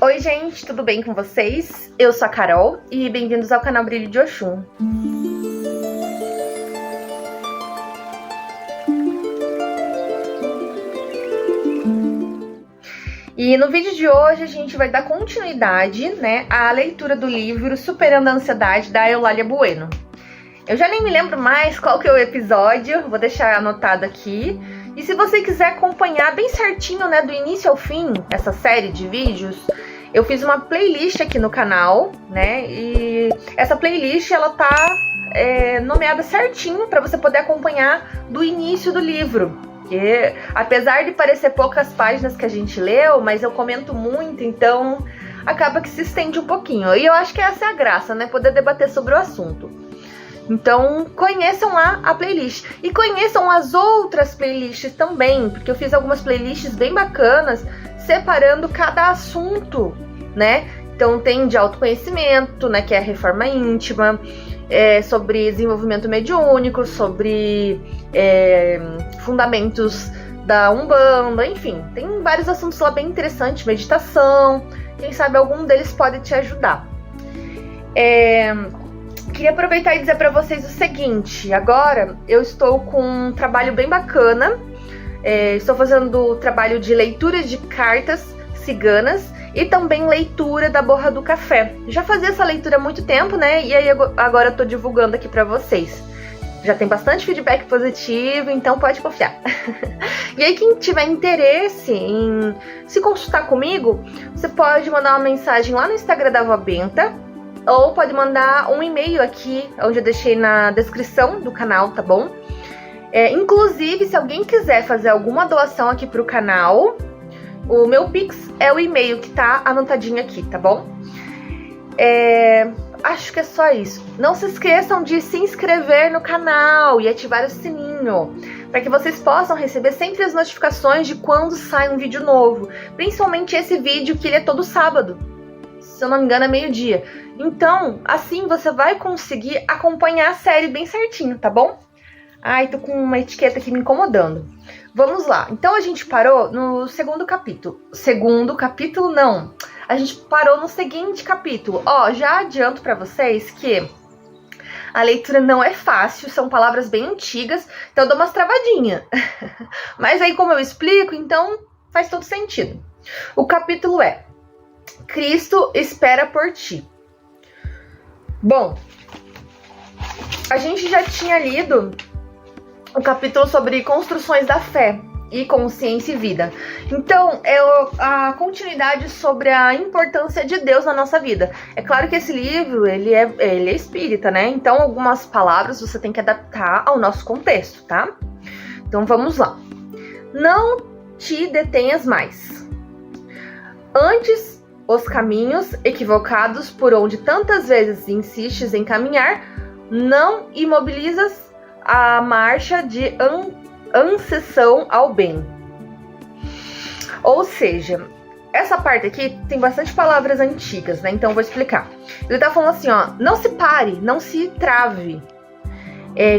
Oi gente, tudo bem com vocês? Eu sou a Carol e bem-vindos ao canal Brilho de Oxum. E no vídeo de hoje a gente vai dar continuidade, à leitura do livro Superando a Ansiedade, da Eulália Bueno. Eu já nem me lembro mais qual que é o episódio, vou deixar anotado aqui. E se você quiser acompanhar bem certinho, do início ao fim, essa série de vídeos, eu fiz uma playlist aqui no canal, e essa playlist, ela tá nomeada certinho para você poder acompanhar do início do livro. Porque, apesar de parecer poucas páginas que a gente leu, mas eu comento muito, então acaba que se estende um pouquinho. E eu acho que essa é a graça, poder debater sobre o assunto. Então, conheçam lá a playlist. E conheçam as outras playlists também, porque eu fiz algumas playlists bem bacanas, separando cada assunto, Então, tem de autoconhecimento, que é a reforma íntima, sobre desenvolvimento mediúnico, sobre fundamentos da Umbanda, enfim. Tem vários assuntos lá bem interessantes, meditação, quem sabe algum deles pode te ajudar. Queria aproveitar e dizer para vocês o seguinte: agora eu estou com um trabalho bem bacana, estou fazendo trabalho de leitura de cartas ciganas e também leitura da borra do café. Já fazia essa leitura há muito tempo, e aí agora eu tô divulgando aqui para vocês. Já tem bastante feedback positivo, então pode confiar. E aí, quem tiver interesse em se consultar comigo, você pode mandar uma mensagem lá no Instagram da Vó Benta, ou pode mandar um e-mail aqui, onde eu deixei na descrição do canal, tá bom? Inclusive, se alguém quiser fazer alguma doação aqui pro canal, o meu Pix é o e-mail que tá anotadinho aqui, tá bom? Acho que é só isso. Não se esqueçam de se inscrever no canal e ativar o sininho, para que vocês possam receber sempre as notificações de quando sai um vídeo novo. Principalmente esse vídeo, que ele é todo sábado. Se eu não me engano, é meio-dia. Então, assim você vai conseguir acompanhar a série bem certinho, tá bom? Ai, tô com uma etiqueta aqui me incomodando. Vamos lá. Então, a gente parou no segundo capítulo. Segundo capítulo, não. A gente parou no seguinte capítulo. Já adianto pra vocês que a leitura não é fácil, são palavras bem antigas, então eu dou umas travadinhas. Mas aí, como eu explico, então faz todo sentido. O capítulo é: Cristo espera por ti. Bom, a gente já tinha lido o capítulo sobre construções da fé e consciência e vida. Então, é a continuidade sobre a importância de Deus na nossa vida. É claro que esse livro, ele é espírita, Então, algumas palavras você tem que adaptar ao nosso contexto, tá? Então, vamos lá. Não te detenhas mais. Antes, os caminhos equivocados por onde tantas vezes insistes em caminhar, não imobilizas a marcha de ascensão ao bem. Ou seja, essa parte aqui tem bastante palavras antigas, Então eu vou explicar. Ele tá falando assim, não se pare, não se trave.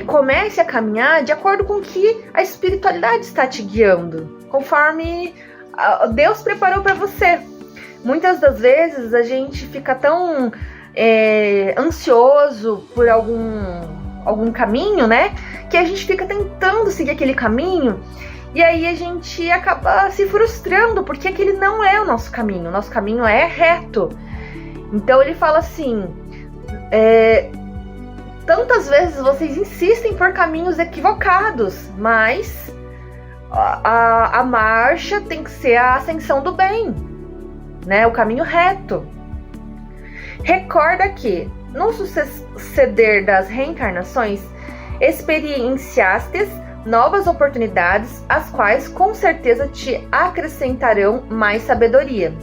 Comece a caminhar de acordo com o que a espiritualidade está te guiando, conforme Deus preparou para você. Muitas das vezes a gente fica tão ansioso por algum caminho, que a gente fica tentando seguir aquele caminho e aí a gente acaba se frustrando porque aquele não é o nosso caminho é reto. Então ele fala assim, tantas vezes vocês insistem por caminhos equivocados, mas a marcha tem que ser a ascensão do bem, o caminho reto. Recorda que no suceder das reencarnações, experienciastes novas oportunidades, as quais com certeza te acrescentarão mais sabedoria.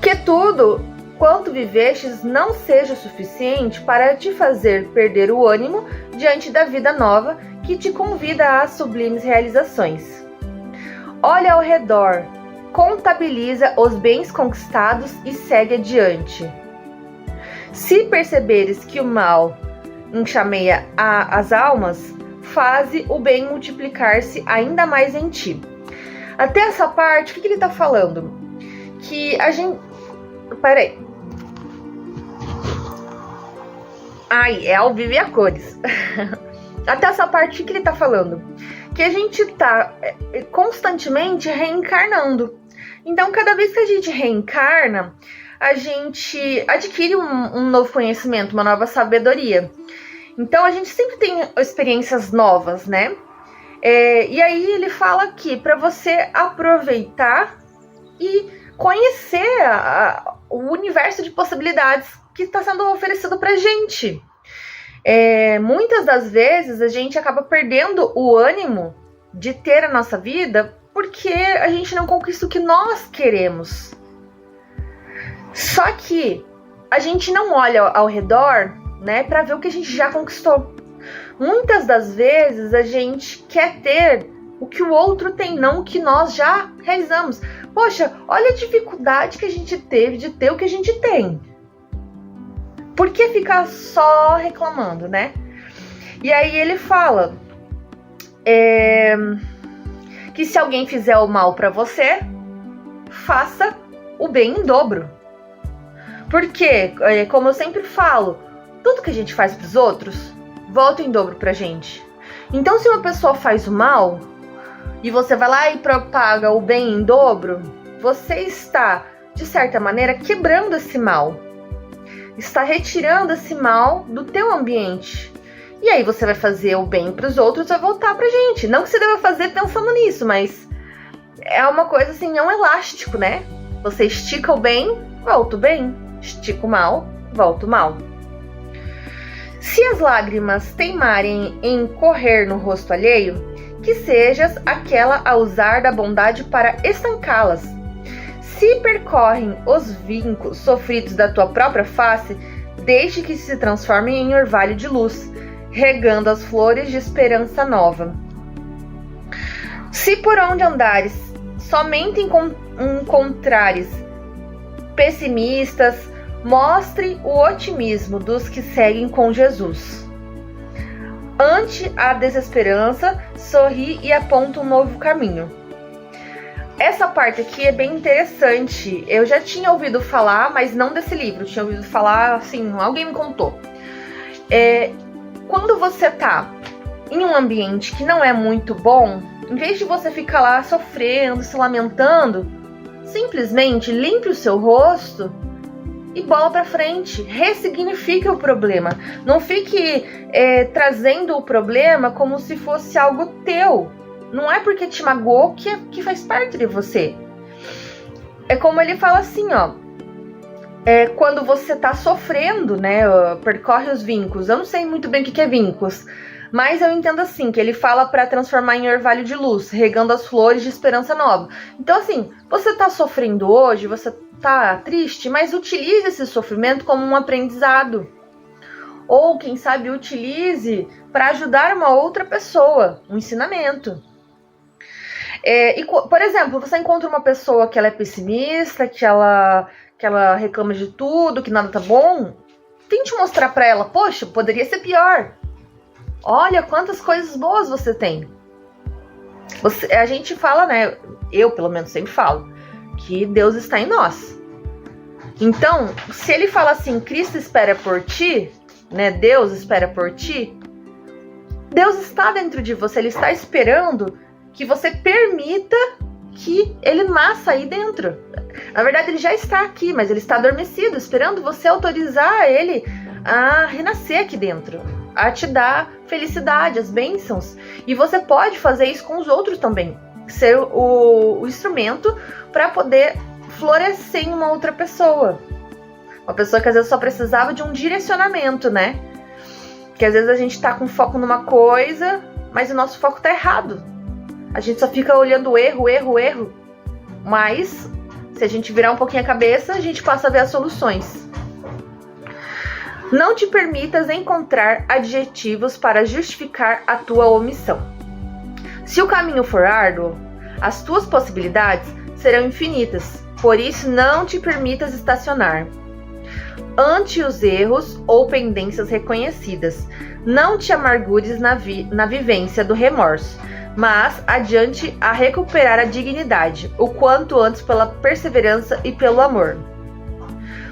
Que tudo quanto vivestes não seja suficiente para te fazer perder o ânimo diante da vida nova que te convida às sublimes realizações. Olha ao redor, contabiliza os bens conquistados e segue adiante. Se perceberes que o mal enxameia as almas, faze o bem multiplicar-se ainda mais em ti. Até essa parte, o que ele está falando? que a gente... Peraí. Ai, é ao vivo e a cores. Até essa parte que ele tá falando. Que a gente tá constantemente reencarnando. Então, cada vez que a gente reencarna, a gente adquire um novo conhecimento, uma nova sabedoria. Então, a gente sempre tem experiências novas, né? E aí ele fala aqui para você aproveitar e conhecer o universo de possibilidades que está sendo oferecido pra gente. Muitas das vezes a gente acaba perdendo o ânimo de ter a nossa vida porque a gente não conquista o que nós queremos. Só que a gente não olha ao redor, né, para ver o que a gente já conquistou. Muitas das vezes a gente quer ter o que o outro tem, não o que nós já realizamos. Poxa, olha a dificuldade que a gente teve de ter o que a gente tem. Por que ficar só reclamando, né? E aí ele fala que se alguém fizer o mal pra você, faça o bem em dobro. Porque, como eu sempre falo, tudo que a gente faz pros outros, volta em dobro pra gente. Então, se uma pessoa faz o mal e você vai lá e propaga o bem em dobro, você está, de certa maneira, quebrando esse mal. Está retirando esse mal do teu ambiente. E aí você vai fazer o bem para os outros e vai voltar pra gente. Não que você deva fazer pensando nisso, mas é uma coisa assim, é um elástico, né? Você estica o bem, volta o bem. Estica o mal, volta o mal. Se as lágrimas teimarem em correr no rosto alheio, que sejas aquela a usar da bondade para estancá-las. Se percorrem os vincos sofridos da tua própria face, deixe que se transformem em orvalho de luz, regando as flores de esperança nova. Se por onde andares somente encontrares pessimistas, mostre o otimismo dos que seguem com Jesus. Ante a desesperança, sorri e aponta um novo caminho. Essa parte aqui é bem interessante. Eu já tinha ouvido falar, mas não desse livro. Eu tinha ouvido falar, assim, alguém me contou. Quando você tá em um ambiente que não é muito bom, em vez de você ficar lá sofrendo, se lamentando, simplesmente limpe o seu rosto e bola pra frente. Ressignifique o problema. Não fique trazendo o problema como se fosse algo teu. Não é porque te magoou que faz parte de você. É como ele fala assim, ó. Quando você tá sofrendo, né? Percorre os vincos. Eu não sei muito bem o que é vincos. Mas eu entendo assim, que ele fala para transformar em orvalho de luz, regando as flores de esperança nova. Então assim, você tá sofrendo hoje, você tá triste, mas utilize esse sofrimento como um aprendizado. Ou, quem sabe, utilize para ajudar uma outra pessoa, um ensinamento. Por exemplo, você encontra uma pessoa que ela é pessimista, que ela reclama de tudo, que nada tá bom. Tente mostrar para ela, poxa, poderia ser pior. Olha quantas coisas boas você tem. A gente fala, né? Eu, pelo menos, sempre falo que Deus está em nós. Então, se ele fala assim, Cristo espera por ti, né? Deus espera por ti. Deus está dentro de você. Ele está esperando que você permita que ele nasça aí dentro. Na verdade, ele já está aqui, mas ele está adormecido, esperando você autorizar ele a renascer aqui dentro, a te dar felicidade, as bênçãos. E você pode fazer isso com os outros também. Ser o instrumento para poder florescer em uma outra pessoa. Uma pessoa que às vezes só precisava de um direcionamento, né? Que às vezes a gente tá com foco numa coisa, mas o nosso foco tá errado. A gente só fica olhando o erro. Mas, se a gente virar um pouquinho a cabeça, a gente passa a ver as soluções. Não te permitas encontrar adjetivos para justificar a tua omissão. Se o caminho for árduo, as tuas possibilidades serão infinitas. Por isso, não te permitas estacionar ante os erros ou pendências reconhecidas. Não te amargures na vivência do remorso. mas adiante a recuperar a dignidade, o quanto antes pela perseverança e pelo amor.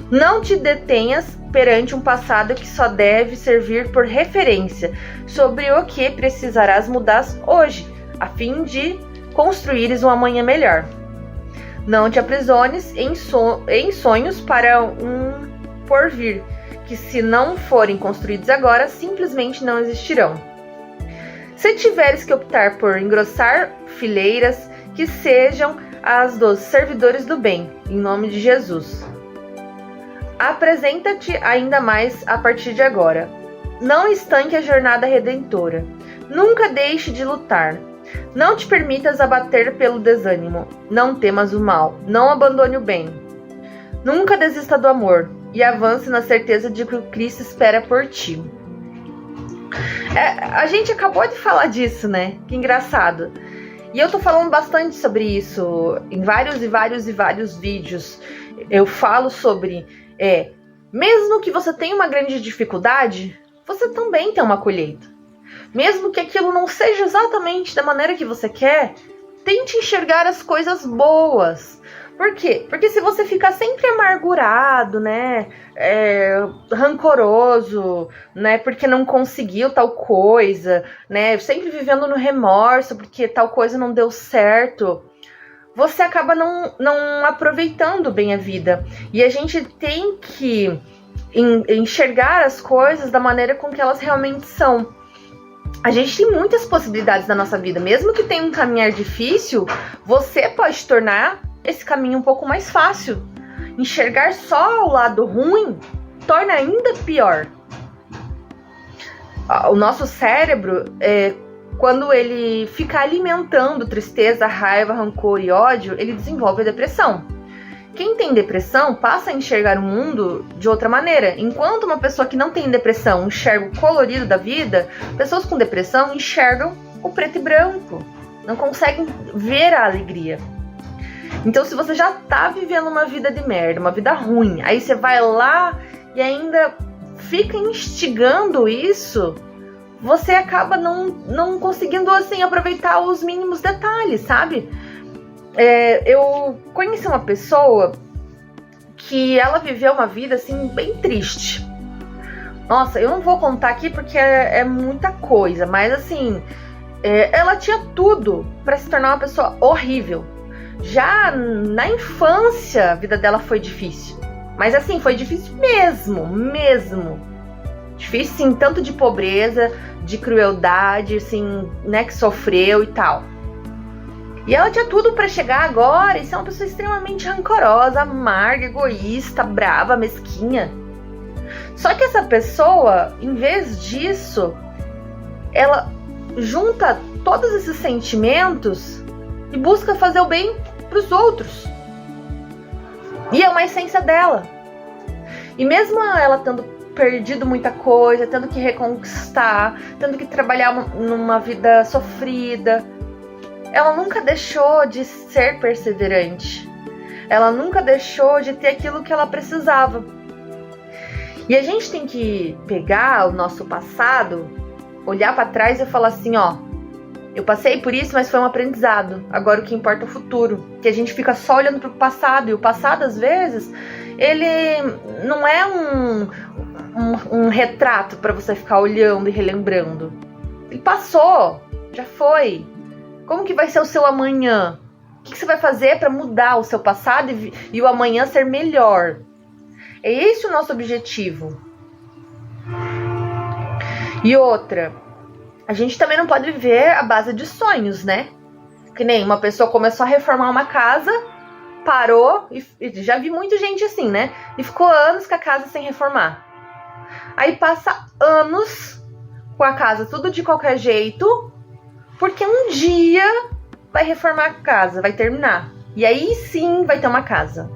Não te detenhas perante um passado que só deve servir por referência sobre o que precisarás mudar hoje, a fim de construires um amanhã melhor. Não te aprisiones em sonhos para um porvir, que se não forem construídos agora, simplesmente não existirão. Se tiveres que optar por engrossar fileiras, que sejam as dos servidores do bem, em nome de Jesus. Apresenta-te ainda mais a partir de agora. Não estanque a jornada redentora. Nunca deixe de lutar. Não te permitas abater pelo desânimo. Não temas o mal. Não abandone o bem. Nunca desista do amor e avance na certeza de que o Cristo espera por ti. A gente acabou de falar disso, né? Que engraçado. E eu tô falando bastante sobre isso em vários vídeos. Eu falo sobre... mesmo que você tenha uma grande dificuldade, você também tem uma colheita. Mesmo que aquilo não seja exatamente da maneira que você quer, tente enxergar as coisas boas. Por quê? Porque se você ficar sempre amargurado, né, rancoroso, né, porque não conseguiu tal coisa, né, sempre vivendo no remorso porque tal coisa não deu certo, você acaba não aproveitando bem a vida. E a gente tem que enxergar as coisas da maneira com que elas realmente são. A gente tem muitas possibilidades na nossa vida. Mesmo que tenha um caminhar difícil, você pode tornar esse caminho um pouco mais fácil. Enxergar só o lado ruim torna ainda pior. O nosso cérebro, quando ele fica alimentando tristeza, raiva, rancor e ódio, ele desenvolve a depressão. Quem tem depressão passa a enxergar o mundo de outra maneira. Enquanto uma pessoa que não tem depressão enxerga o colorido da vida, pessoas com depressão enxergam o preto e branco. Não conseguem ver a alegria. Então, se você já tá vivendo uma vida de merda, uma vida ruim, aí você vai lá e ainda fica instigando isso, você acaba não conseguindo, assim, aproveitar os mínimos detalhes, sabe? Eu conheci uma pessoa que ela viveu uma vida, assim, bem triste. Nossa, eu não vou contar aqui porque é muita coisa, mas, assim, ela tinha tudo para se tornar uma pessoa horrível. Já na infância, a vida dela foi difícil. Mas, assim, foi difícil mesmo. Difícil, sim, tanto de pobreza, de crueldade, assim, né, que sofreu e tal. E ela tinha tudo pra chegar agora e ser uma pessoa extremamente rancorosa, amarga, egoísta, brava, mesquinha. Só que essa pessoa, em vez disso, ela junta todos esses sentimentos e busca fazer o bem pros outros. E é uma essência dela. E mesmo ela tendo perdido muita coisa, tendo que reconquistar, tendo que trabalhar numa vida sofrida, ela nunca deixou de ser perseverante. Ela nunca deixou de ter aquilo que ela precisava. E a gente tem que pegar o nosso passado, olhar para trás e falar assim, ó, eu passei por isso, mas foi um aprendizado. Agora o que importa é o futuro. Que a gente fica só olhando pro passado. E o passado, às vezes, ele não é um retrato para você ficar olhando e relembrando. Ele passou, já foi. Como que vai ser o seu amanhã? O que você vai fazer para mudar o seu passado e o amanhã ser melhor? É esse o nosso objetivo. E outra, a gente também não pode viver à base de sonhos, né? Que nem uma pessoa começou a reformar uma casa, parou, e já vi muita gente assim, né? E ficou anos com a casa sem reformar. Aí passa anos com a casa tudo de qualquer jeito, porque um dia vai reformar a casa, vai terminar. E aí sim vai ter uma casa.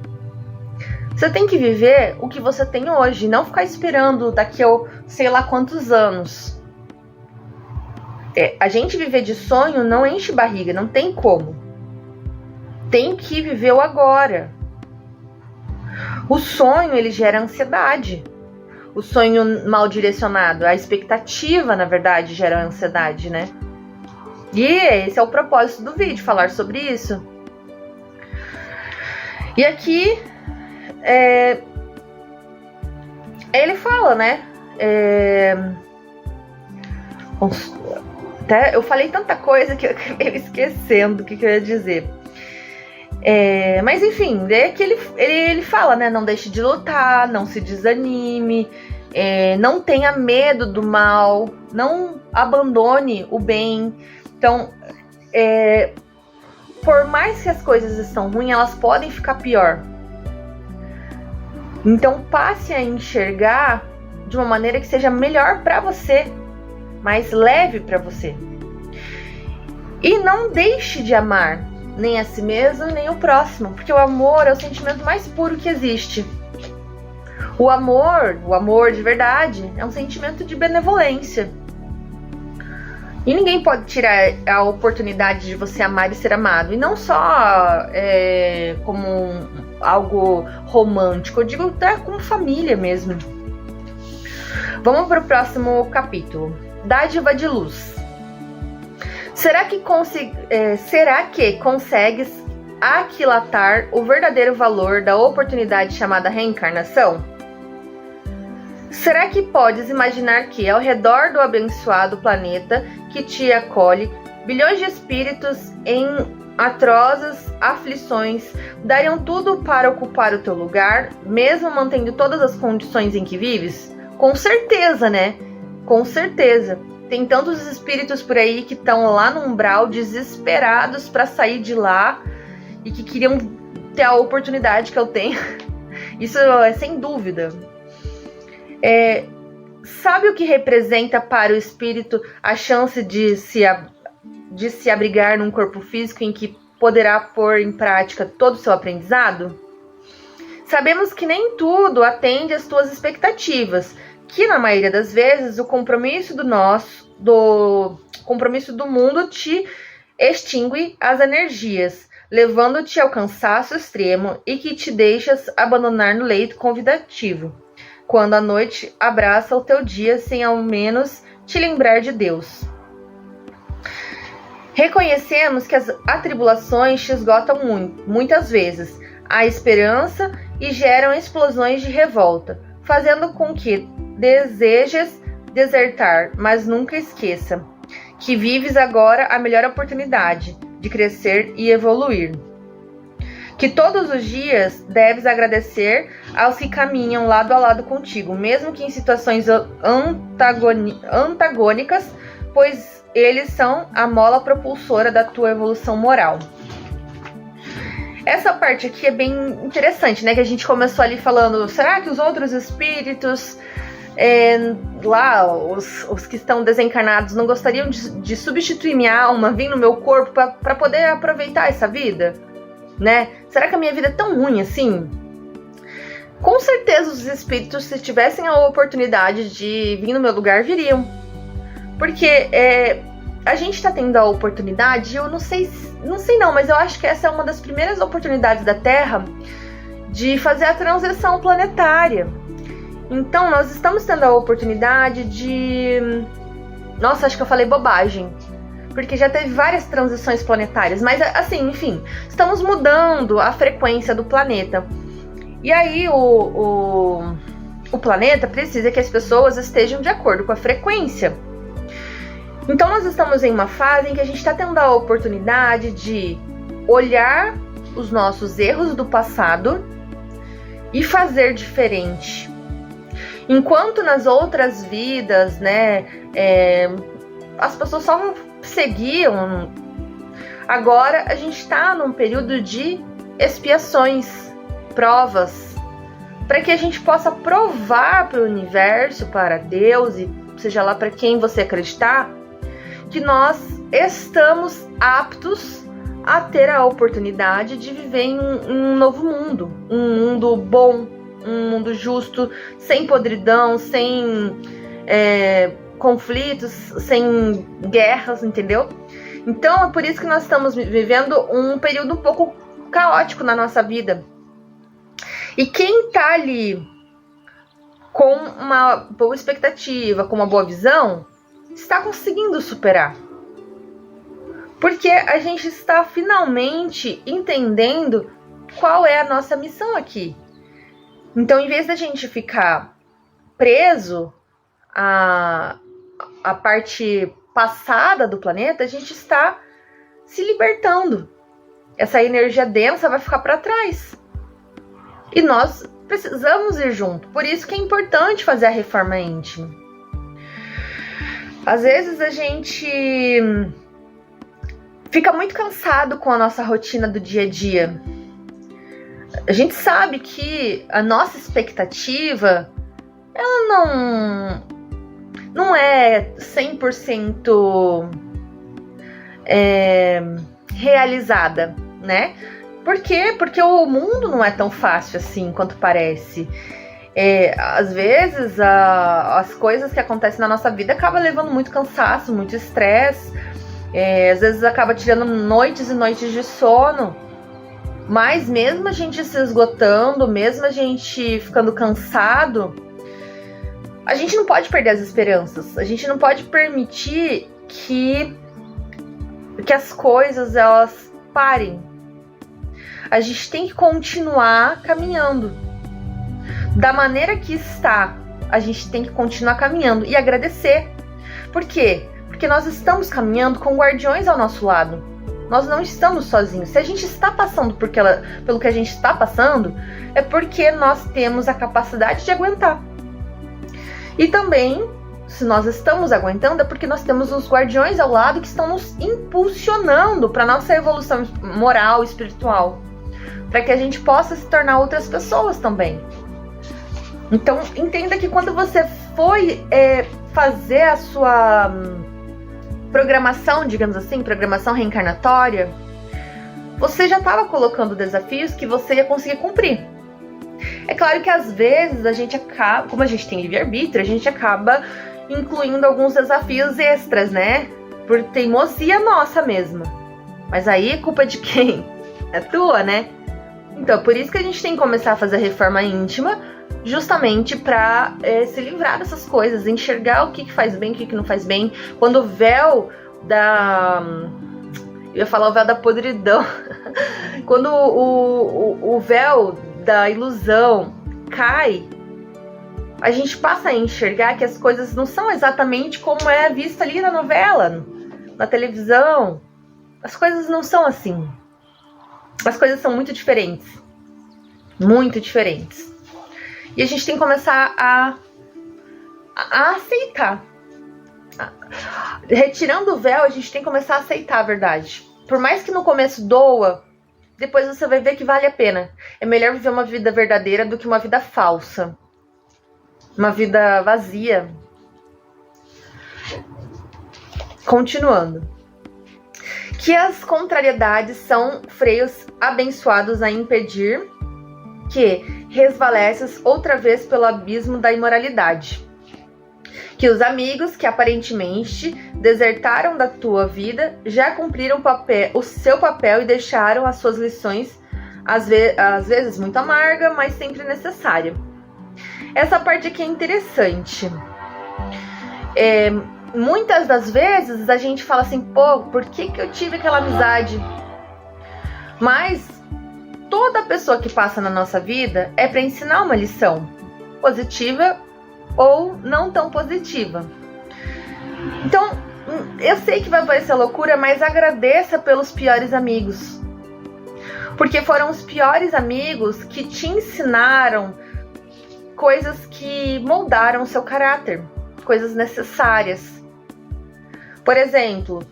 Você tem que viver o que você tem hoje, não ficar esperando daqui a sei lá quantos anos. A gente viver de sonho não enche barriga, não tem como. Tem que viver o agora. O sonho, ele gera ansiedade. O sonho mal direcionado, a expectativa, na verdade, gera ansiedade, né? E esse é o propósito do vídeo, falar sobre isso. E aqui ele fala, né? Até eu falei tanta coisa que eu acabei esquecendo o que eu ia dizer. Mas enfim, é que ele fala, né? Não deixe de lutar, não se desanime, não tenha medo do mal, não abandone o bem. Então, por mais que as coisas estão ruins, elas podem ficar pior. Então, passe a enxergar de uma maneira que seja melhor para você, mais leve para você. E não deixe de amar nem a si mesmo, nem o próximo, porque o amor é o sentimento mais puro que existe. O amor de verdade, é um sentimento de benevolência. E ninguém pode tirar a oportunidade de você amar e ser amado. E não só como algo romântico, eu digo até como família mesmo. Vamos para o próximo capítulo. Dádiva de luz. Será que consegues aquilatar o verdadeiro valor da oportunidade chamada reencarnação? Será que podes imaginar que, ao redor do abençoado planeta que te acolhe, bilhões de espíritos em atrozes aflições dariam tudo para ocupar o teu lugar, mesmo mantendo todas as condições em que vives? Com certeza, né? Com certeza. Tem tantos espíritos por aí que estão lá no umbral, desesperados para sair de lá e que queriam ter a oportunidade que eu tenho. Isso é sem dúvida. Sabe o que representa para o espírito a chance de se abrigar num corpo físico em que poderá pôr em prática todo o seu aprendizado? Sabemos que nem tudo atende às tuas expectativas, que na maioria das vezes o compromisso do mundo te extingue as energias, levando-te ao cansaço extremo e que te deixas abandonar no leito convidativo, quando a noite abraça o teu dia sem ao menos te lembrar de Deus. Reconhecemos que as atribulações te esgotam muitas vezes a esperança e geram explosões de revolta, fazendo com que desejes desertar, mas nunca esqueça que vives agora a melhor oportunidade de crescer e evoluir. Que todos os dias deves agradecer aos que caminham lado a lado contigo, mesmo que em situações antagônicas, pois eles são a mola propulsora da tua evolução moral. Essa parte aqui é bem interessante, né? Que a gente começou ali falando, será que os outros espíritos, os que estão desencarnados, não gostariam de substituir minha alma, vir no meu corpo para poder aproveitar essa vida? Né? Será que a minha vida é tão ruim assim? Com certeza os espíritos, se tivessem a oportunidade de vir no meu lugar, viriam. Porque a gente está tendo a oportunidade, eu não sei não, mas eu acho que essa é uma das primeiras oportunidades da Terra de fazer a transição planetária. Então nós estamos tendo a oportunidade de... Nossa, acho que eu falei bobagem, porque já teve várias transições planetárias, mas assim, enfim, estamos mudando a frequência do planeta. E aí o planeta precisa que as pessoas estejam de acordo com a frequência. Então nós estamos em uma fase em que a gente está tendo a oportunidade de olhar os nossos erros do passado e fazer diferente. Enquanto nas outras vidas, né, as pessoas só seguiam, agora a gente está num período de expiações, provas, para que a gente possa provar para o universo, para Deus e seja lá para quem você acreditar, que nós estamos aptos a ter a oportunidade de viver em um novo mundo, um mundo bom, um mundo justo, sem podridão, sem conflitos, sem guerras, entendeu? Então é por isso que nós estamos vivendo um período um pouco caótico na nossa vida. E quem tá ali com uma boa expectativa, com uma boa visão, está conseguindo superar. Porque a gente está finalmente entendendo qual é a nossa missão aqui. Então, em vez da gente ficar preso à parte passada do planeta, a gente está se libertando. Essa energia densa vai ficar para trás. E nós precisamos ir junto. Por isso que é importante fazer a reforma íntima. Às vezes a gente fica muito cansado com a nossa rotina do dia a dia. A gente sabe que a nossa expectativa, ela não é 100% realizada, né? Por quê? Porque o mundo não é tão fácil assim quanto parece. Às vezes, as coisas que acontecem na nossa vida acabam levando muito cansaço, muito estresse. Às vezes acaba tirando noites e noites de sono. Mas mesmo a gente se esgotando, mesmo a gente ficando cansado, a gente não pode perder as esperanças. A gente não pode permitir que as coisas elas parem. A gente tem que continuar caminhando. Da maneira que está, a gente tem que continuar caminhando e agradecer. Por quê? Porque nós estamos caminhando com guardiões ao nosso lado. Nós não estamos sozinhos. Se a gente está passando pelo que a gente está passando, é porque nós temos a capacidade de aguentar. E também, se nós estamos aguentando, é porque nós temos os guardiões ao lado que estão nos impulsionando para a nossa evolução moral e espiritual. Para que a gente possa se tornar outras pessoas também. Então, entenda que quando você foi fazer a sua programação, digamos assim, programação reencarnatória, você já estava colocando desafios que você ia conseguir cumprir. É claro que às vezes a gente acaba, como a gente tem livre-arbítrio, a gente acaba incluindo alguns desafios extras, né? Por teimosia nossa mesma. Mas aí a culpa é de quem? É tua, né? Então, por isso que a gente tem que começar a fazer a reforma íntima, justamente para se livrar dessas coisas, enxergar o que faz bem, o que não faz bem. Quando o véu eu ia falar o véu da podridão. Quando o véu da ilusão cai, a gente passa a enxergar que as coisas não são exatamente como é vista ali na novela, na televisão. As coisas não são assim. As coisas são muito diferentes. Muito diferentes. E a gente tem que começar a aceitar. Retirando o véu, a gente tem que começar a aceitar a verdade. Por mais que no começo doa, depois você vai ver que vale a pena. É melhor viver uma vida verdadeira do que uma vida falsa. Uma vida vazia. Continuando. Que as contrariedades são freios abençoados a impedir que resvaleces outra vez pelo abismo da imoralidade. Que os amigos que aparentemente desertaram da tua vida já cumpriram o seu papel e deixaram as suas lições, às vezes muito amarga, mas sempre necessária. Essa parte aqui é interessante. Muitas das vezes a gente fala assim, pô, por que eu tive aquela amizade? Mas toda pessoa que passa na nossa vida é para ensinar uma lição, positiva ou não tão positiva. Então, eu sei que vai parecer loucura, mas agradeça pelos piores amigos. Porque foram os piores amigos que te ensinaram coisas que moldaram o seu caráter, coisas necessárias. Por exemplo,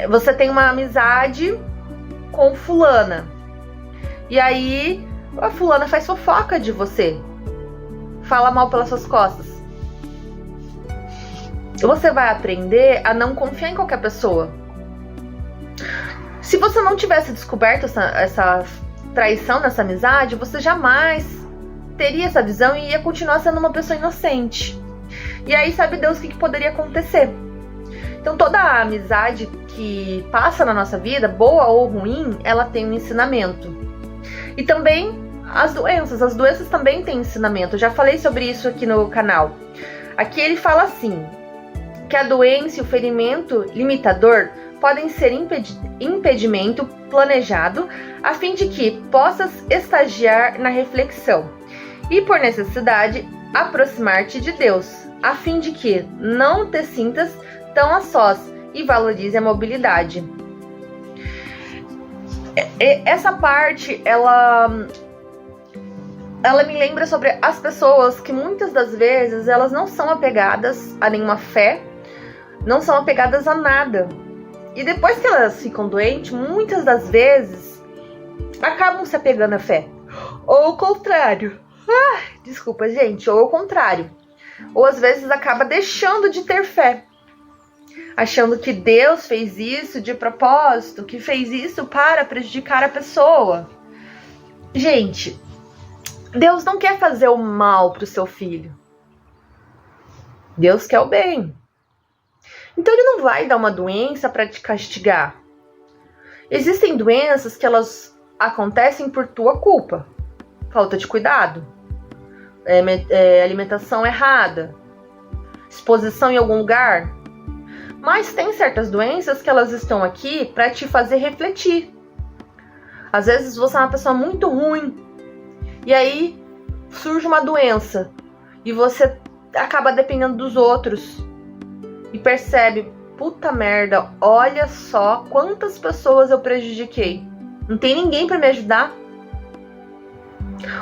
você tem uma amizade com fulana. E aí a fulana faz fofoca de você. Fala mal pelas suas costas. Você vai aprender a não confiar em qualquer pessoa. Se você não tivesse descoberto essa traição nessa amizade, você jamais teria essa visão e ia continuar sendo uma pessoa inocente. E aí sabe Deus o que poderia acontecer. Então toda a amizade que passa na nossa vida, boa ou ruim, ela tem um ensinamento. E também as doenças também têm ensinamento. Eu já falei sobre isso aqui no canal. Aqui ele fala assim, que a doença e o ferimento limitador podem ser impedimento planejado a fim de que possas estagiar na reflexão e, por necessidade, aproximar-te de Deus, a fim de que não te sintas tão a sós e valorize a mobilidade. Essa parte, ela me lembra sobre as pessoas que muitas das vezes elas não são apegadas a nenhuma fé, não são apegadas a nada. E depois que elas ficam doentes, muitas das vezes acabam se apegando à fé. Ou o contrário. Desculpa, gente. Ou o contrário. Ou às vezes acaba deixando de ter fé. Achando que Deus fez isso de propósito, que fez isso para prejudicar a pessoa. Gente, Deus não quer fazer o mal para o seu filho. Deus quer o bem. Então ele não vai dar uma doença para te castigar. Existem doenças que elas acontecem por tua culpa. Falta de cuidado. Alimentação errada. Exposição em algum lugar. Mas tem certas doenças que elas estão aqui para te fazer refletir. Às vezes você é uma pessoa muito ruim. E aí surge uma doença. E você acaba dependendo dos outros. E percebe, puta merda, olha só quantas pessoas eu prejudiquei. Não tem ninguém para me ajudar.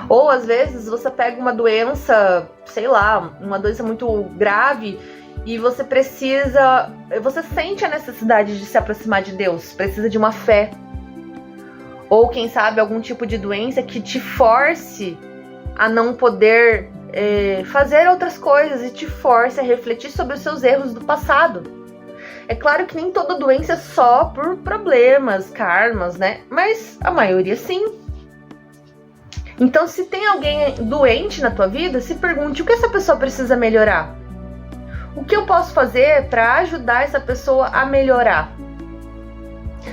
Ou às vezes você pega uma doença, sei lá, uma doença muito grave e você sente a necessidade de se aproximar de Deus, precisa de uma fé. Ou quem sabe algum tipo de doença que te force a não poder fazer outras coisas e te force a refletir sobre os seus erros do passado. É claro que nem toda doença é só por problemas, karmas, né? Mas a maioria sim. Então, se tem alguém doente na tua vida, se pergunte o que essa pessoa precisa melhorar. O que eu posso fazer para ajudar essa pessoa a melhorar?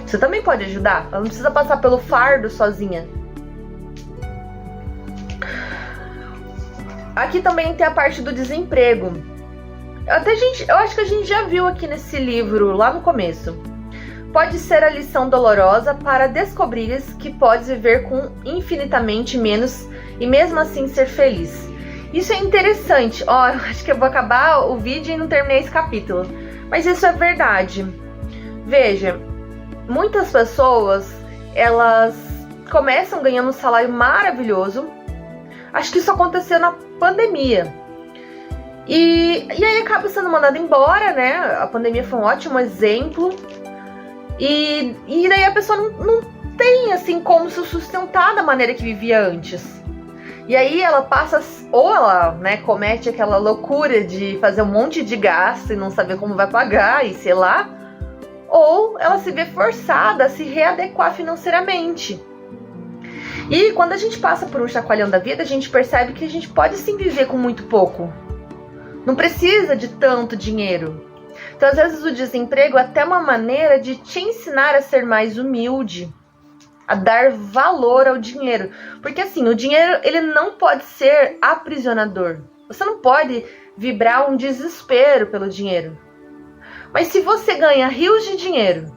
Você também pode ajudar. Ela não precisa passar pelo fardo sozinha. Aqui também tem a parte do desemprego. Eu acho que a gente já viu aqui nesse livro, lá no começo. Pode ser a lição dolorosa para descobrires que podes viver com infinitamente menos e mesmo assim ser feliz. Isso é interessante. Eu acho que eu vou acabar o vídeo e não terminei esse capítulo. Mas isso é verdade. Veja, muitas pessoas, elas começam ganhando um salário maravilhoso. Acho que isso aconteceu na pandemia. E aí acaba sendo mandado embora, né? A pandemia foi um ótimo exemplo. E daí a pessoa não tem, assim, como se sustentar da maneira que vivia antes. E aí ela passa, ou ela, né, comete aquela loucura de fazer um monte de gasto e não saber como vai pagar e sei lá. Ou ela se vê forçada a se readequar financeiramente. E quando a gente passa por um chacoalhão da vida, a gente percebe que a gente pode sim viver com muito pouco. Não precisa de tanto dinheiro. Então, às vezes, o desemprego é até uma maneira de te ensinar a ser mais humilde, a dar valor ao dinheiro. Porque, assim, o dinheiro, ele não pode ser aprisionador. Você não pode vibrar um desespero pelo dinheiro. Mas se você ganha rios de dinheiro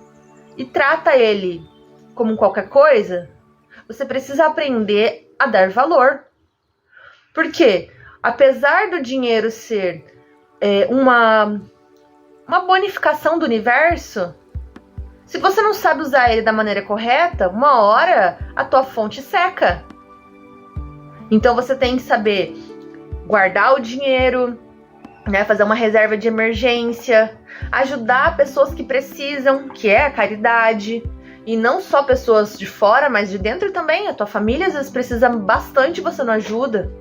e trata ele como qualquer coisa, você precisa aprender a dar valor. Porque, apesar do dinheiro ser uma bonificação do universo, se você não sabe usar ele da maneira correta, uma hora a tua fonte seca. Então você tem que saber guardar o dinheiro, né, fazer uma reserva de emergência, ajudar pessoas que precisam, que é a caridade. E não só pessoas de fora, mas de dentro também. A tua família às vezes precisa bastante e você não ajuda.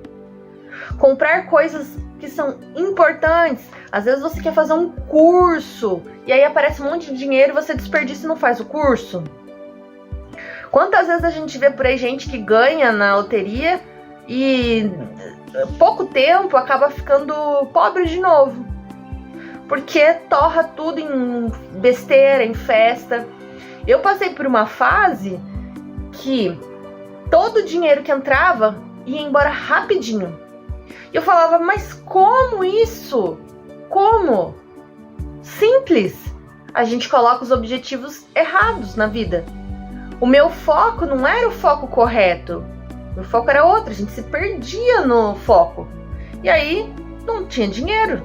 Comprar coisas que são importantes. Às vezes você quer fazer um curso e aí aparece um monte de dinheiro e você desperdiça e não faz o curso. Quantas vezes a gente vê por aí gente que ganha na loteria e pouco tempo acaba ficando pobre de novo. Porque torra tudo em besteira, em festa. Eu passei por uma fase que todo o dinheiro que entrava ia embora rapidinho. E eu falava, mas como isso? Como? Simples. A gente coloca os objetivos errados na vida. O meu foco não era o foco correto. Meu foco era outro, a gente se perdia no foco. E aí, não tinha dinheiro.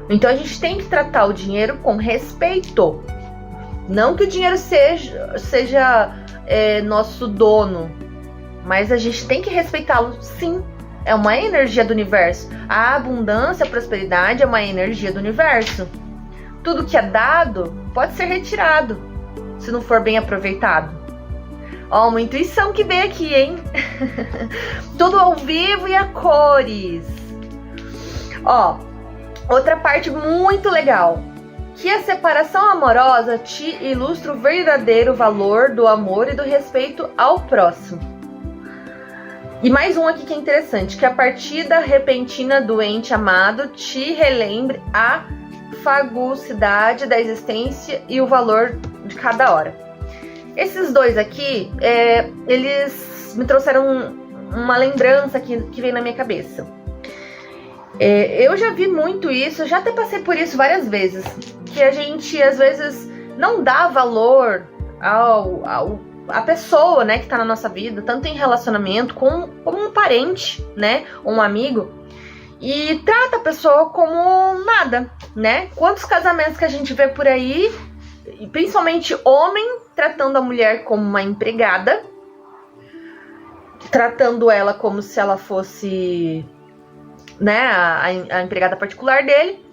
Então a gente tem que tratar o dinheiro com respeito. Não que o dinheiro seja nosso dono, mas a gente tem que respeitá-lo, sim. É uma energia do universo. A abundância, a prosperidade é uma energia do universo. Tudo que é dado pode ser retirado, se não for bem aproveitado. Ó, uma intuição que veio aqui, hein? Tudo ao vivo e a cores. Ó, outra parte muito legal. Que a separação amorosa te ilustra o verdadeiro valor do amor e do respeito ao próximo. E mais um aqui que é interessante, que a partida repentina do ente amado te relembre a fagulidade da existência e o valor de cada hora. Esses dois aqui, eles me trouxeram uma lembrança que veio na minha cabeça. Eu já vi muito isso, já até passei por isso várias vezes, que a gente às vezes não dá valor a pessoa, né, que tá na nossa vida, tanto em relacionamento como um parente, né, um amigo, e trata a pessoa como nada, né? Quantos casamentos que a gente vê por aí, principalmente homem tratando a mulher como uma empregada, tratando ela como se ela fosse, né, a empregada particular dele,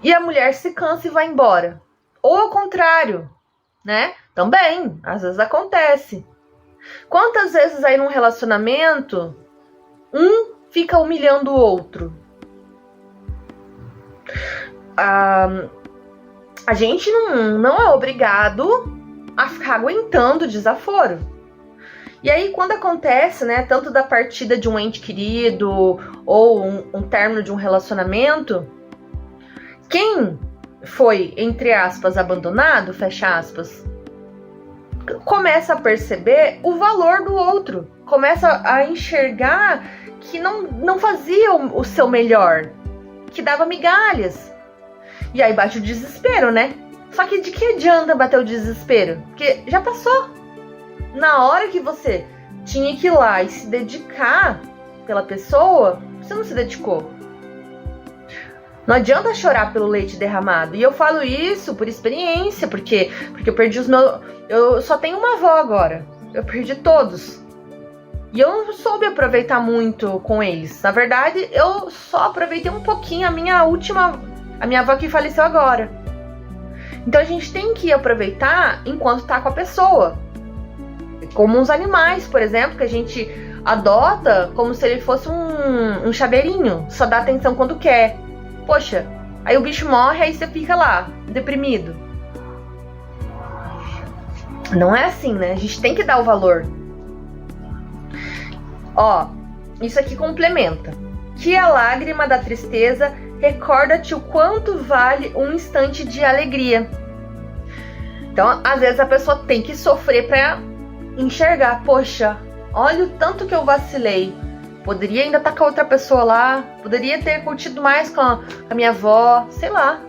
e a mulher se cansa e vai embora. Ou ao contrário, né? Também, às vezes acontece. Quantas vezes aí num relacionamento, um fica humilhando o outro? A gente não é obrigado a ficar aguentando desaforo. E aí, quando acontece, né, tanto da partida de um ente querido ou um término de um relacionamento, quem foi, entre aspas, abandonado, fecha aspas, começa a perceber o valor do outro, começa a enxergar que não fazia o seu melhor, que dava migalhas. E aí bate o desespero, né? Só que de que adianta bater o desespero? Porque já passou. Na hora que você tinha que ir lá e se dedicar pela pessoa, você não se dedicou. Não adianta chorar pelo leite derramado. E eu falo isso por experiência, porque eu perdi os meus... Eu só tenho uma avó agora. Eu perdi todos. E eu não soube aproveitar muito com eles. Na verdade, eu só aproveitei um pouquinho a minha avó que faleceu agora. Então a gente tem que aproveitar enquanto tá com a pessoa. Como uns animais, por exemplo, que a gente adota como se ele fosse um chaveirinho. Só dá atenção quando quer. Poxa, aí o bicho morre, aí você fica lá, deprimido. Não é assim, né? A gente tem que dar o valor. Ó, isso aqui complementa. Que a lágrima da tristeza recorda-te o quanto vale um instante de alegria. Então, às vezes a pessoa tem que sofrer pra enxergar. Poxa, olha o tanto que eu vacilei. Poderia ainda estar com a outra pessoa lá. Poderia ter curtido mais com a minha avó. Sei lá.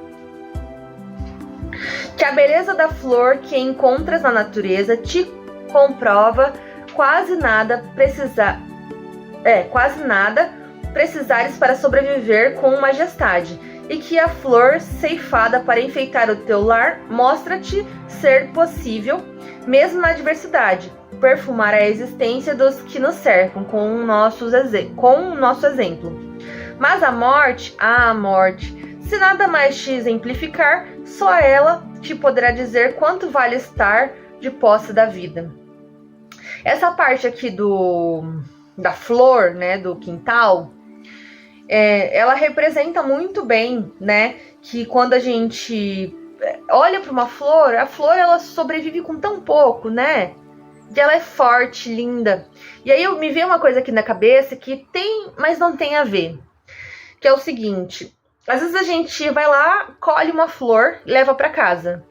Que a beleza da flor que encontras na natureza te comprova quase nada precisares para sobreviver com majestade. E que a flor ceifada para enfeitar o teu lar mostra-te ser possível, mesmo na adversidade, perfumar a existência dos que nos cercam com o nosso exemplo. Mas a morte, se nada mais te exemplificar, só ela te poderá dizer quanto vale estar de posse da vida. Essa parte aqui da flor, né, do quintal, ela representa muito bem, né, que quando a gente olha para uma flor, a flor ela sobrevive com tão pouco, né? E ela é forte, linda. E aí me veio uma coisa aqui na cabeça que tem, mas não tem a ver. Que é o seguinte, às vezes a gente vai lá, colhe uma flor e leva para casa.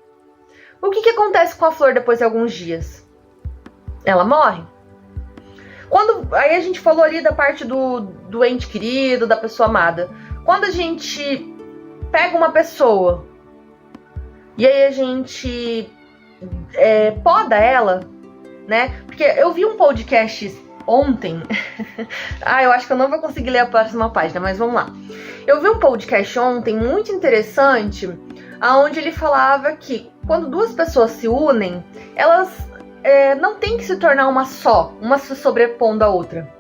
O que acontece com a flor depois de alguns dias? Ela morre. Aí a gente falou ali da parte do ente querido, da pessoa amada. Quando a gente pega uma pessoa e aí a gente poda ela, né? Porque eu vi um podcast ontem. Eu acho que eu não vou conseguir ler a próxima página, mas vamos lá. Eu vi um podcast ontem muito interessante, onde ele falava que quando duas pessoas se unem, elas não têm que se tornar uma só, uma se sobrepondo à outra.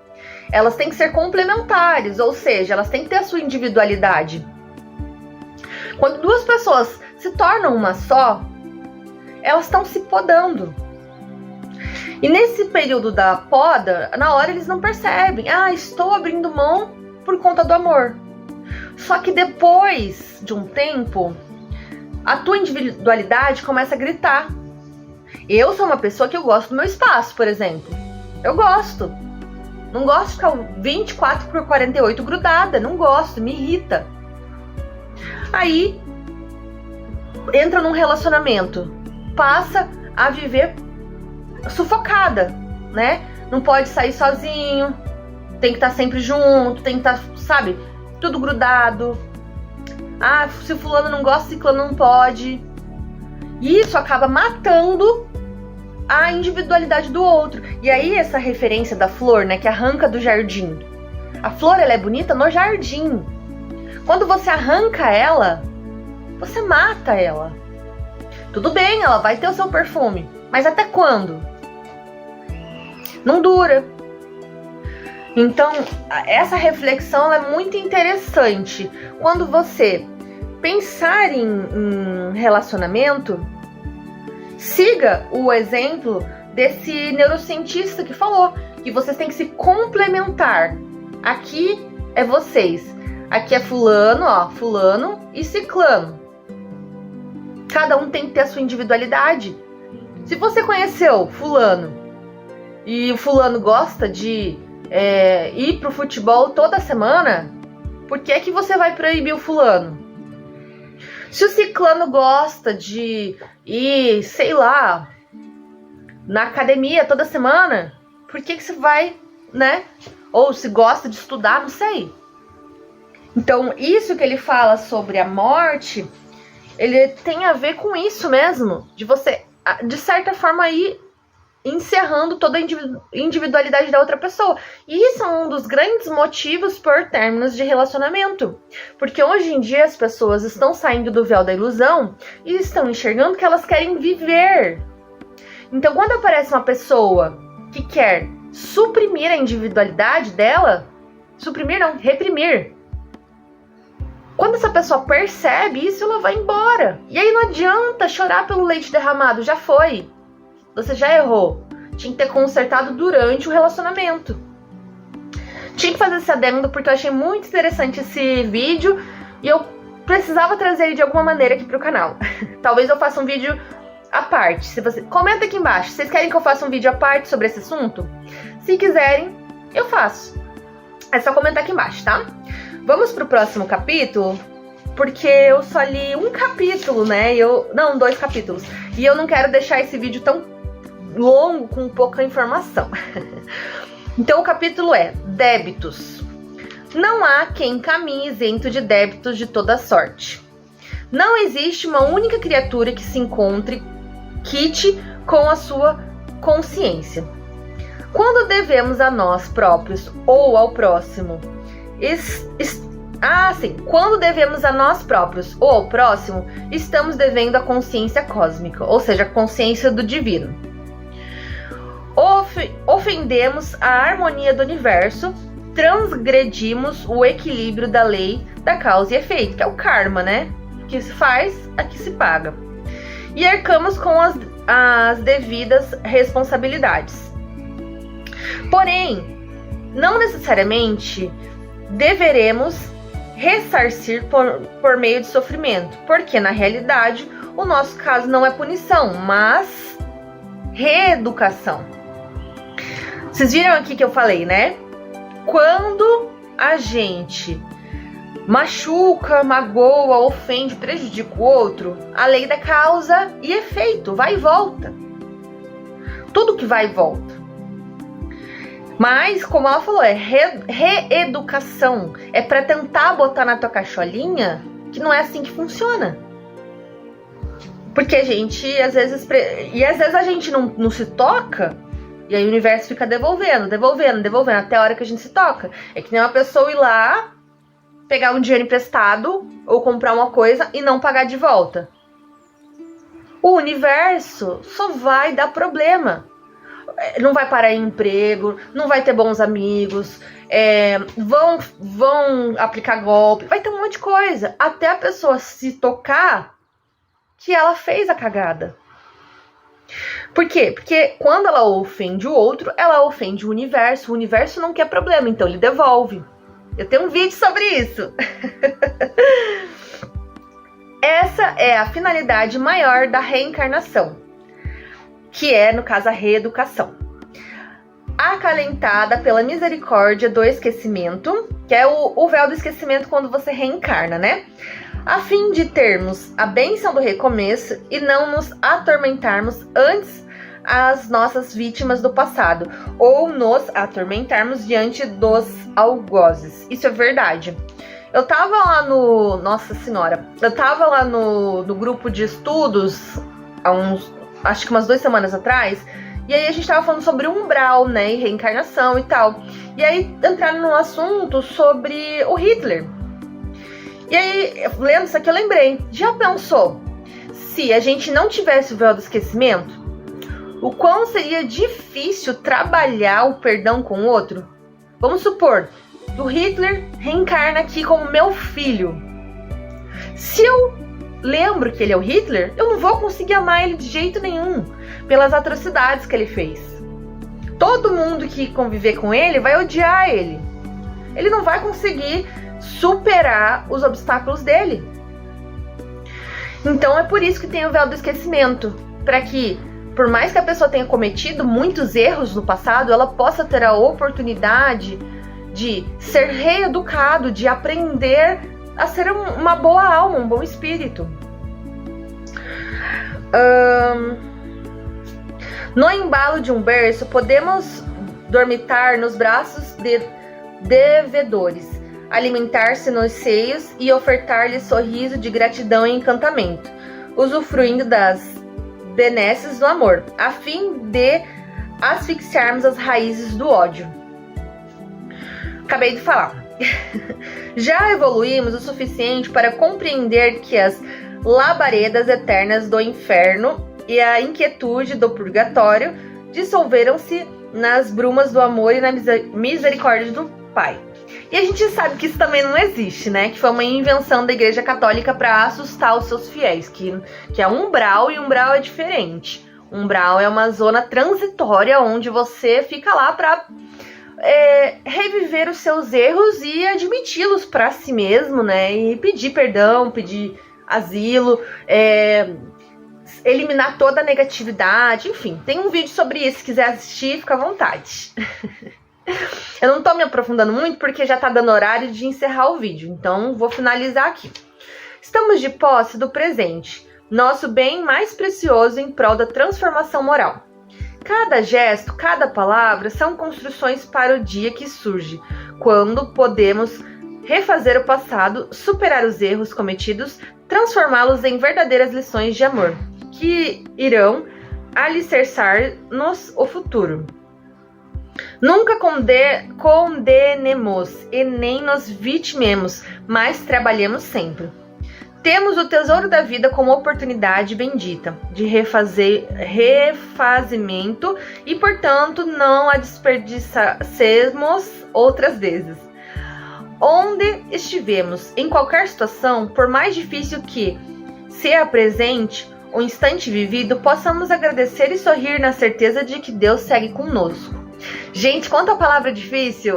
Elas têm que ser complementares, ou seja, elas têm que ter a sua individualidade. Quando duas pessoas se tornam uma só, elas estão se podando. E nesse período da poda, na hora eles não percebem. Estou abrindo mão por conta do amor. Só que depois de um tempo, a tua individualidade começa a gritar. Eu sou uma pessoa que eu gosto do meu espaço, por exemplo. Eu gosto. Não gosto de ficar 24/48 grudada. Não gosto, me irrita. Aí, entra num relacionamento. Passa a viver sufocada, né? Não pode sair sozinho, tem que estar sempre junto, tem que estar, sabe, tudo grudado. Se o fulano não gosta, ciclano não pode. E isso acaba matando a individualidade do outro. E aí essa referência da flor, né, que arranca do jardim. A flor, ela é bonita no jardim. Quando você arranca ela, você mata ela. Tudo bem, ela vai ter o seu perfume, mas até quando? Não dura. Então, essa reflexão é muito interessante. Quando você pensar em relacionamento, siga o exemplo desse neurocientista que falou que vocês têm que se complementar. Aqui é vocês. Aqui é fulano, fulano e ciclano. Cada um tem que ter a sua individualidade. Se você conheceu fulano e o fulano gosta de ir pro futebol toda semana, por que você vai proibir o fulano? Se o ciclano gosta de ir, sei lá, na academia toda semana, por que você vai, né? Ou se gosta de estudar, não sei. Então, isso que ele fala sobre a morte, ele tem a ver com isso mesmo, de você, de certa forma, ir encerrando toda a individualidade da outra pessoa. E isso é um dos grandes motivos por términos de relacionamento. Porque hoje em dia as pessoas estão saindo do véu da ilusão e estão enxergando que elas querem viver. Então, quando aparece uma pessoa que quer suprimir a individualidade dela, suprimir não, reprimir. Quando essa pessoa percebe isso, ela vai embora. E aí não adianta chorar pelo leite derramado, já foi. Você já errou. Tinha que ter consertado durante o relacionamento. Tinha que fazer esse adendo porque eu achei muito interessante esse vídeo e eu precisava trazer ele de alguma maneira aqui pro canal. Talvez eu faça um vídeo à parte. Se você comenta aqui embaixo. Vocês querem que eu faça um vídeo à parte sobre esse assunto? Se quiserem, eu faço. É só comentar aqui embaixo, tá? Vamos pro próximo capítulo, porque eu só li um capítulo, né? Não, 2 capítulos. E eu não quero deixar esse vídeo tão longo com pouca informação. Então o capítulo é débitos. Não há quem caminhe isento de débitos de toda sorte. Não existe uma única criatura que se encontre quite com a sua consciência. Quando devemos a nós próprios ou ao próximo, quando devemos a nós próprios ou ao próximo, estamos devendo a consciência cósmica, ou seja, a consciência do divino. Ofendemos a harmonia do universo, transgredimos o equilíbrio da lei da causa e efeito, que é o karma, né? Que se faz, aqui se paga. E arcamos com as devidas responsabilidades. Porém, não necessariamente deveremos ressarcir por meio de sofrimento, porque na realidade o nosso caso não é punição, mas reeducação. Vocês viram aqui que eu falei, né? Quando a gente machuca, magoa, ofende, prejudica o outro, a lei da causa e efeito vai e volta. Tudo que vai e volta. Mas, como ela falou, é reeducação. É para tentar botar na tua cacholinha que não é assim que funciona. Porque a gente, às vezes a gente não se toca, e aí o universo fica devolvendo, até a hora que a gente se toca. É que nem uma pessoa ir lá, pegar um dinheiro emprestado, ou comprar uma coisa e não pagar de volta. O universo só vai dar problema. Não vai parar em emprego, não vai ter bons amigos, vão aplicar golpe, vai ter um monte de coisa. Até a pessoa se tocar que ela fez a cagada. Por quê? Porque quando ela ofende o outro, ela ofende o universo não quer problema, então ele devolve. Eu tenho um vídeo sobre isso. Essa é a finalidade maior da reencarnação, que é, no caso, a reeducação. Acalentada pela misericórdia do esquecimento, que é o véu do esquecimento quando você reencarna, né? A fim de termos a bênção do recomeço e não nos atormentarmos antes as nossas vítimas do passado, ou nos atormentarmos diante dos algozes. Isso é verdade. Eu tava lá Nossa Senhora, eu tava lá no grupo de estudos, acho que umas 2 semanas atrás, e aí a gente tava falando sobre umbral, né, e reencarnação e tal. E aí entraram num assunto sobre o Hitler. E aí, lendo isso aqui, eu lembrei, já pensou se a gente não tivesse o véu do esquecimento, o quão seria difícil trabalhar o perdão com o outro? Vamos supor, o Hitler reencarna aqui como meu filho. Se eu lembro que ele é o Hitler, eu não vou conseguir amar ele de jeito nenhum, pelas atrocidades que ele fez. Todo mundo que conviver com ele vai odiar ele. Ele não vai conseguir superar os obstáculos dele. Então é por isso que tem o véu do esquecimento, para que, por mais que a pessoa tenha cometido muitos erros no passado, ela possa ter a oportunidade de ser reeducado, de aprender a ser uma boa alma, um bom espírito. No embalo de um berço, podemos dormitar nos braços de devedores, alimentar-se nos seios e ofertar-lhe sorriso de gratidão e encantamento, usufruindo das benesses do amor, a fim de asfixiarmos as raízes do ódio. Acabei de falar. Já evoluímos o suficiente para compreender que as labaredas eternas do inferno e a inquietude do purgatório dissolveram-se nas brumas do amor e na misericórdia do Pai. E a gente sabe que isso também não existe, né? Que foi uma invenção da Igreja Católica para assustar os seus fiéis, que é umbral, e umbral é diferente. Umbral é uma zona transitória onde você fica lá para reviver os seus erros e admiti-los para si mesmo, né? E pedir perdão, pedir asilo, eliminar toda a negatividade, enfim. Tem um vídeo sobre isso, se quiser assistir, fica à vontade. Eu não tô me aprofundando muito porque já tá dando horário de encerrar o vídeo, então vou finalizar aqui. Estamos de posse do presente, nosso bem mais precioso em prol da transformação moral. Cada gesto, cada palavra são construções para o dia que surge, quando podemos refazer o passado, superar os erros cometidos, transformá-los em verdadeiras lições de amor, que irão alicerçar-nos o futuro. Nunca condenemos e nem nos vitimemos, mas trabalhemos sempre. Temos o tesouro da vida como oportunidade bendita de refazimento e, portanto, não a desperdiçemos outras vezes. Onde estivemos, em qualquer situação, por mais difícil que se apresente o instante vivido, possamos agradecer e sorrir na certeza de que Deus segue conosco. Gente, quanto a palavra difícil,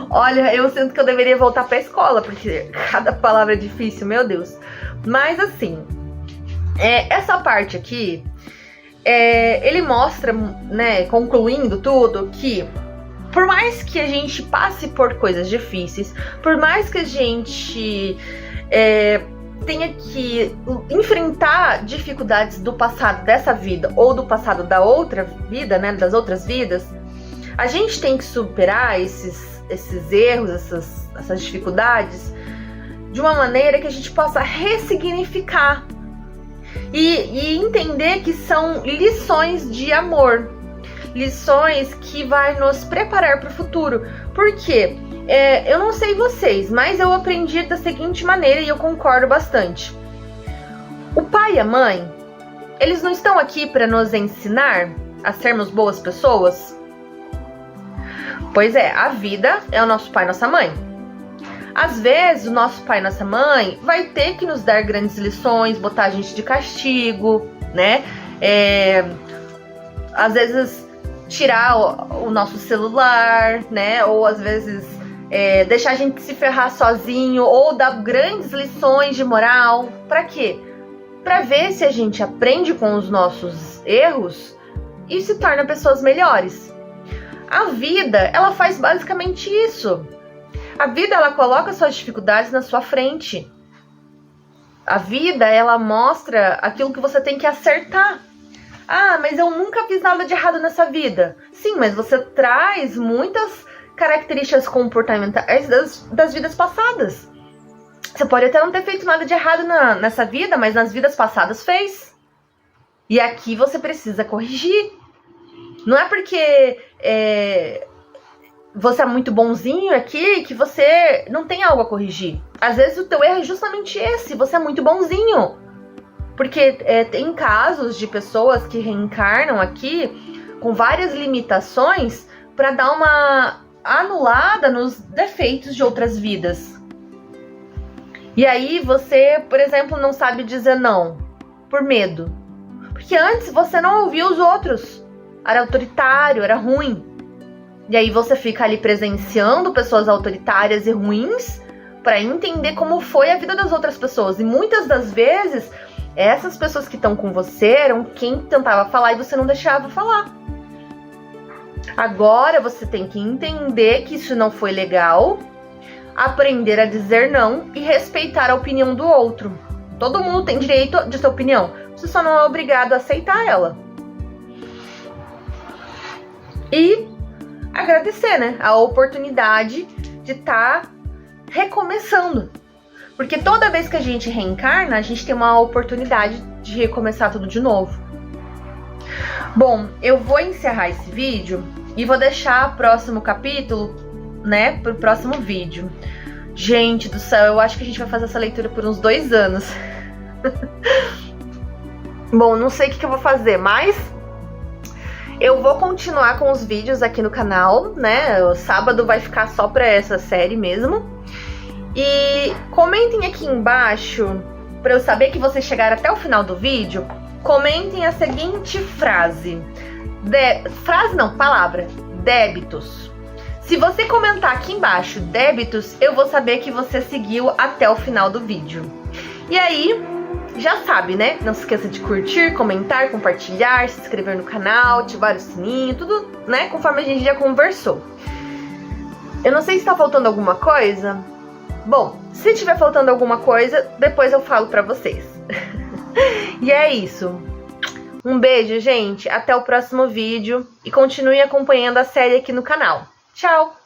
olha, eu sinto que eu deveria voltar pra escola, porque cada palavra é difícil, meu Deus. Mas assim, essa parte aqui, ele mostra, né, concluindo tudo, que por mais que a gente passe por coisas difíceis, por mais que a gente tenha que enfrentar dificuldades do passado dessa vida ou do passado da outra vida, né, das outras vidas, a gente tem que superar esses erros, essas dificuldades de uma maneira que a gente possa ressignificar e entender que são lições de amor, lições que vai nos preparar para o futuro. Por quê? Eu não sei vocês, mas eu aprendi da seguinte maneira e eu concordo bastante. O pai e a mãe, eles não estão aqui para nos ensinar a sermos boas pessoas? Pois é, a vida é o nosso pai e nossa mãe. Às vezes, o nosso pai e nossa mãe vai ter que nos dar grandes lições, botar a gente de castigo, né? Às vezes, tirar o nosso celular, né? Ou às vezes, deixar a gente se ferrar sozinho, ou dar grandes lições de moral. Pra quê? Pra ver se a gente aprende com os nossos erros e se torna pessoas melhores. A vida, ela faz basicamente isso. A vida, ela coloca suas dificuldades na sua frente. A vida, ela mostra aquilo que você tem que acertar. Ah, mas eu nunca fiz nada de errado nessa vida. Sim, mas você traz muitas características comportamentais das vidas passadas. Você pode até não ter feito nada de errado nessa vida, mas nas vidas passadas fez. E aqui você precisa corrigir. Não é porque você é muito bonzinho aqui que você não tem algo a corrigir. Às vezes o teu erro é justamente esse, você é muito bonzinho. Porque tem casos de pessoas que reencarnam aqui com várias limitações para dar uma anulada nos defeitos de outras vidas. E aí você, por exemplo, não sabe dizer não por medo. Porque antes você não ouvia os outros. Era autoritário, era ruim. E aí você fica ali presenciando pessoas autoritárias e ruins para entender como foi a vida das outras pessoas. E muitas das vezes, essas pessoas que estão com você eram quem tentava falar e você não deixava falar. Agora você tem que entender que isso não foi legal, aprender a dizer não e respeitar a opinião do outro. Todo mundo tem direito de sua opinião, você só não é obrigado a aceitar ela. E agradecer, né, a oportunidade de estar recomeçando. Porque toda vez que a gente reencarna, a gente tem uma oportunidade de recomeçar tudo de novo. Bom, eu vou encerrar esse vídeo e vou deixar o próximo capítulo, né, pro próximo vídeo. Gente do céu, eu acho que a gente vai fazer essa leitura por uns 2 anos. Bom, não sei o que eu vou fazer, mas eu vou continuar com os vídeos aqui no canal, né? O sábado vai ficar só pra essa série mesmo. E comentem aqui embaixo, pra eu saber que vocês chegaram até o final do vídeo, comentem a seguinte frase. Palavra. Débitos. Se você comentar aqui embaixo débitos, eu vou saber que você seguiu até o final do vídeo. E aí, já sabe, né? Não se esqueça de curtir, comentar, compartilhar, se inscrever no canal, ativar o sininho, tudo, né? Conforme a gente já conversou. Eu não sei se tá faltando alguma coisa. Bom, se tiver faltando alguma coisa, depois eu falo pra vocês. E é isso. Um beijo, gente. Até o próximo vídeo. E continue acompanhando a série aqui no canal. Tchau!